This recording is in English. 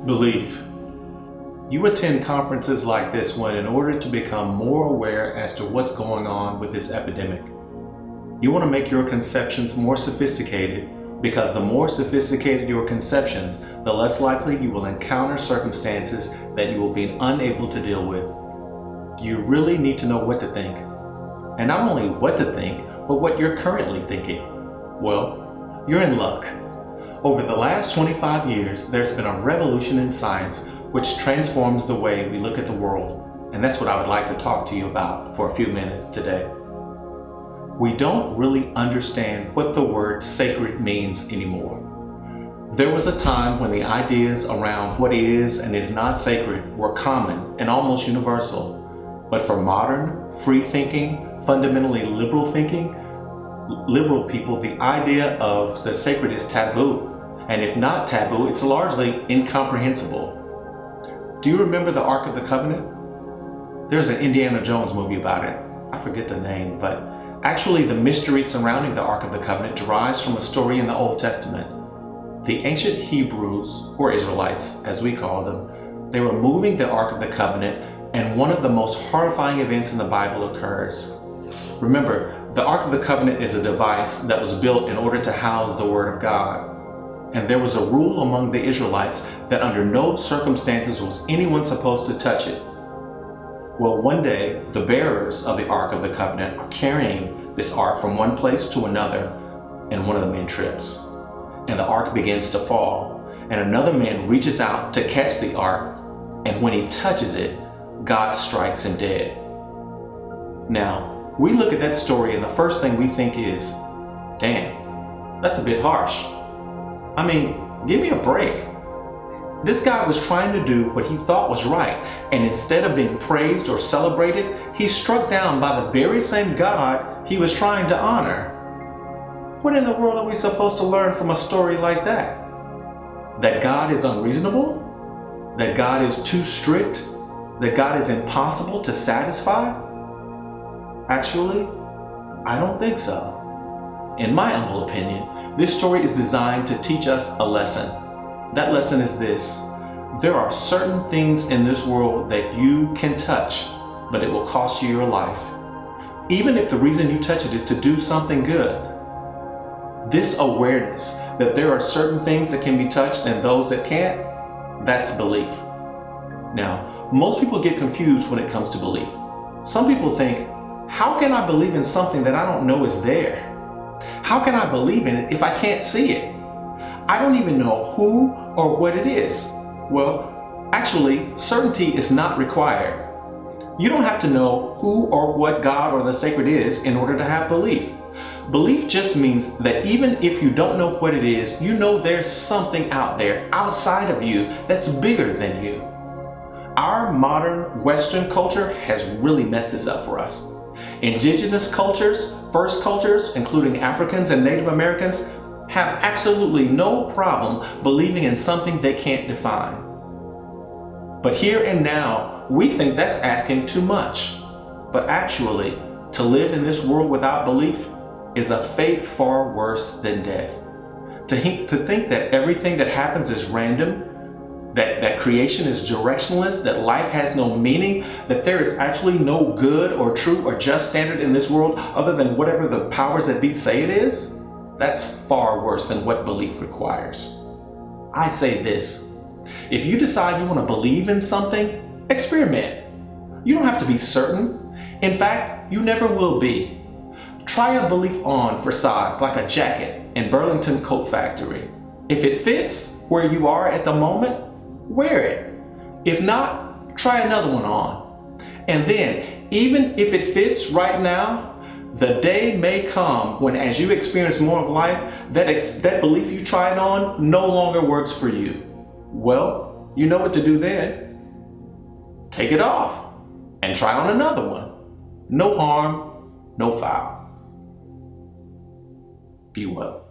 Belief. You attend conferences like this one in order to become more aware as to what's going on with this epidemic. You want to make your conceptions more sophisticated because the more sophisticated your conceptions, the less likely you will encounter circumstances that you will be unable to deal with. You really need to know what to think. And not only what to think, but what you're currently thinking. Well, you're in luck. Over the last 25 years, there's been a revolution in science which transforms the way we look at the world. And that's what I would like to talk to you about for a few minutes today. We don't really understand what the word sacred means anymore. There was a time when the ideas around what is and is not sacred were common and almost universal. But for modern, free-thinking, fundamentally liberal people, the idea of the sacred is taboo. And if not taboo, it's largely incomprehensible. Do you remember the Ark of the Covenant? There's an Indiana Jones movie about it. I forget the name, but actually the mystery surrounding the Ark of the Covenant derives from a story in the Old Testament. The ancient Hebrews, or Israelites as we call them, they were moving the Ark of the Covenant, and one of the most horrifying events in the Bible occurs. Remember, the Ark of the Covenant is a device that was built in order to house the Word of God. And there was a rule among the Israelites that under no circumstances was anyone supposed to touch it. Well, one day, the bearers of the Ark of the Covenant are carrying this Ark from one place to another, and one of the men trips. And the Ark begins to fall, and another man reaches out to catch the Ark, and when he touches it, God strikes him dead. Now, we look at that story and the first thing we think is, damn, that's a bit harsh. I mean, give me a break. This guy was trying to do what he thought was right, and instead of being praised or celebrated, he's struck down by the very same God he was trying to honor. What in the world are we supposed to learn from a story like that? That God is unreasonable? That God is too strict? That God is impossible to satisfy? Actually, I don't think so. In my humble opinion, this story is designed to teach us a lesson. That lesson is this: there are certain things in this world that you can touch, but it will cost you your life. Even if the reason you touch it is to do something good. This awareness that there are certain things that can be touched and those that can't, that's belief. Now, most people get confused when it comes to belief. Some people think, how can I believe in something that I don't know is there? How can I believe in it if I can't see it? I don't even know who or what it is. Well, actually, certainty is not required. You don't have to know who or what God or the sacred is in order to have belief. Belief just means that even if you don't know what it is, you know there's something out there outside of you that's bigger than you. Our modern Western culture has really messed this up for us. Indigenous cultures, first cultures, including Africans and Native Americans, have absolutely no problem believing in something they can't define. But here and now, we think that's asking too much. But actually, to live in this world without belief is a fate far worse than death. To think that everything that happens is random, that creation is directionless, that life has no meaning, that there is actually no good or true or just standard in this world other than whatever the powers that be say it is, that's far worse than what belief requires. I say this: if you decide you want to believe in something, experiment. You don't have to be certain. In fact, you never will be. Try a belief on for size, like a jacket in Burlington Coat Factory. If it fits where you are at the moment, wear it. If not, try another one on. And then, even if it fits right now, the day may come when, as you experience more of life, that belief you tried on no longer works for you. Well, you know what to do then. Take it off and try on another one. No harm, no foul. Be well.